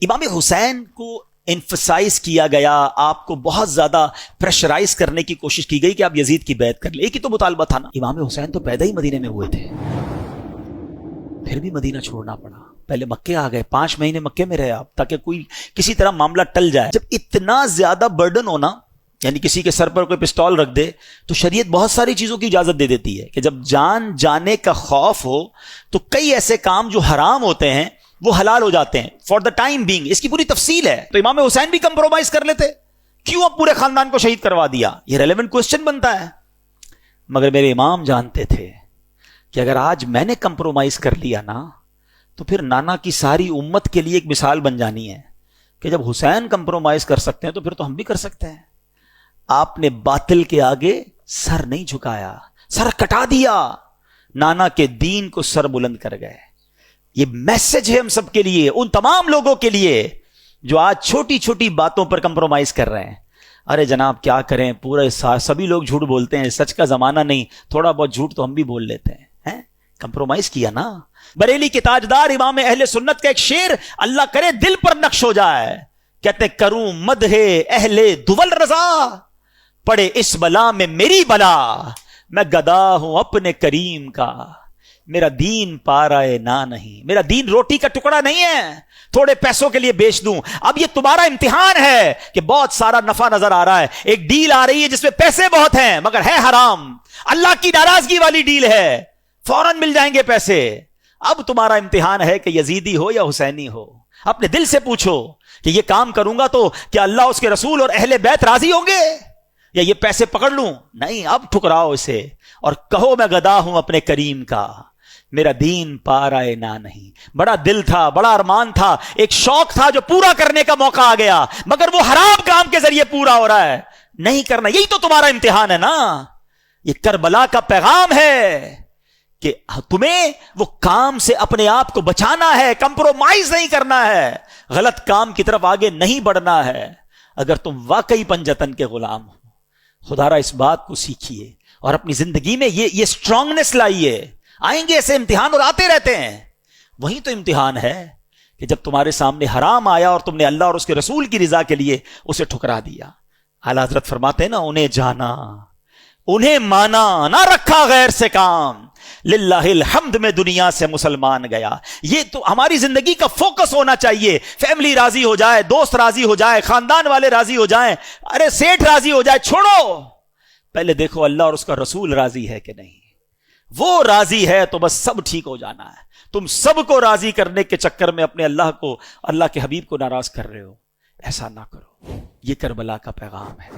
امام حسین کو انفسائز کیا گیا، آپ کو بہت زیادہ پریشرائز کرنے کی کوشش کی گئی کہ آپ یزید کی بیعت کر لیں. ایک ہی تو مطالبہ تھا نا. امام حسین تو پیدا ہی مدینے میں ہوئے تھے، پھر بھی مدینہ چھوڑنا پڑا. پہلے مکے آ گئے، 5 مہینے مکے میں رہے آپ تاکہ کوئی کسی طرح معاملہ ٹل جائے. جب اتنا زیادہ برڈن ہونا، یعنی کسی کے سر پر کوئی پسٹول رکھ دے، تو شریعت بہت ساری چیزوں کی اجازت دے دیتی ہے کہ جب جان جانے کا خوف ہو تو کئی ایسے کام جو حرام ہوتے ہیں وہ حلال ہو جاتے ہیں فار دا ٹائم بینگ. اس کی پوری تفصیل ہے. تو امام حسین بھی کمپرومائز کر لیتے، کیوں اب پورے خاندان کو شہید کروا دیا؟ یہ ریلیونٹ کوسچن بنتا ہے. مگر میرے امام جانتے تھے کہ اگر آج میں نے کمپرومائز کر لیا نا تو پھر نانا کی ساری امت کے لیے ایک مثال بن جانی ہے کہ جب حسین کمپرومائز کر سکتے ہیں تو پھر تو ہم بھی کر سکتے ہیں. آپ نے باطل کے آگے سر نہیں جھکایا، سر کٹا دیا، نانا کے دین کو سر بلند کر گئے. یہ میسج ہے ہم سب کے لیے، ان تمام لوگوں کے لیے جو آج چھوٹی چھوٹی باتوں پر کمپرومائز کر رہے ہیں. ارے جناب کیا کریں، پورے سبھی لوگ جھوٹ بولتے ہیں، سچ کا زمانہ نہیں، تھوڑا بہت جھوٹ تو ہم بھی بول لیتے ہیں. کمپرومائز کیا نا. بریلی کے تاجدار امام اہل سنت کا ایک شعر اللہ کرے دل پر نقش ہو جائے، کہتے کروں مدح اہل دول رضا، پڑے اس بلا میں میری بلا، میں گدا ہوں اپنے کریم کا، میرا دین پارائے نہ نہیں. میرا دین روٹی کا ٹکڑا نہیں ہے تھوڑے پیسوں کے لیے بیچ دوں. اب یہ تمہارا امتحان ہے کہ بہت سارا نفع نظر آ رہا ہے، ایک ڈیل آ رہی ہے جس میں پیسے بہت ہیں مگر ہے حرام، اللہ کی ناراضگی والی ڈیل ہے، فوراً مل جائیں گے پیسے. اب تمہارا امتحان ہے کہ یزیدی ہو یا حسینی ہو. اپنے دل سے پوچھو کہ یہ کام کروں گا تو کیا اللہ، اس کے رسول اور اہل بیت راضی ہوں گے، یا یہ پیسے پکڑ لوں؟ نہیں، اب ٹھکراؤ اسے اور کہو میں گدا ہوں اپنے کریم کا، میرا دین پارائے نہ نہیں. بڑا دل تھا، بڑا ارمان تھا، ایک شوق تھا جو پورا کرنے کا موقع آ گیا، مگر وہ حرام کام کے ذریعے پورا ہو رہا ہے. نہیں کرنا. یہی تو تمہارا امتحان ہے نا. یہ کربلا کا پیغام ہے کہ تمہیں وہ کام سے اپنے آپ کو بچانا ہے، کمپرومائز نہیں کرنا ہے، غلط کام کی طرف آگے نہیں بڑھنا ہے. اگر تم واقعی پنجتن کے غلام ہو، خدا را اس بات کو سیکھیے اور اپنی زندگی میں یہ اسٹرانگنس لائیے. آئیں گے ایسے امتحان اور آتے رہتے ہیں. وہی تو امتحان ہے کہ جب تمہارے سامنے حرام آیا اور تم نے اللہ اور اس کے رسول کی رضا کے لیے اسے ٹھکرا دیا. اعلیٰ حضرت فرماتے ہیں نا، انہیں جانا، انہیں مانا، نہ رکھا غیر سے کام، للہ الحمد میں دنیا سے مسلمان گیا. یہ تو ہماری زندگی کا فوکس ہونا چاہیے. فیملی راضی ہو جائے، دوست راضی ہو جائے، خاندان والے راضی ہو جائیں، ارے سیٹ راضی ہو جائے، چھوڑو. پہلے دیکھو اللہ اور اس کا رسول راضی ہے کہ نہیں. وہ راضی ہے تو بس سب ٹھیک ہو جانا ہے. تم سب کو راضی کرنے کے چکر میں اپنے اللہ کو، اللہ کے حبیب کو ناراض کر رہے ہو. ایسا نہ کرو. یہ کربلا کا پیغام ہے.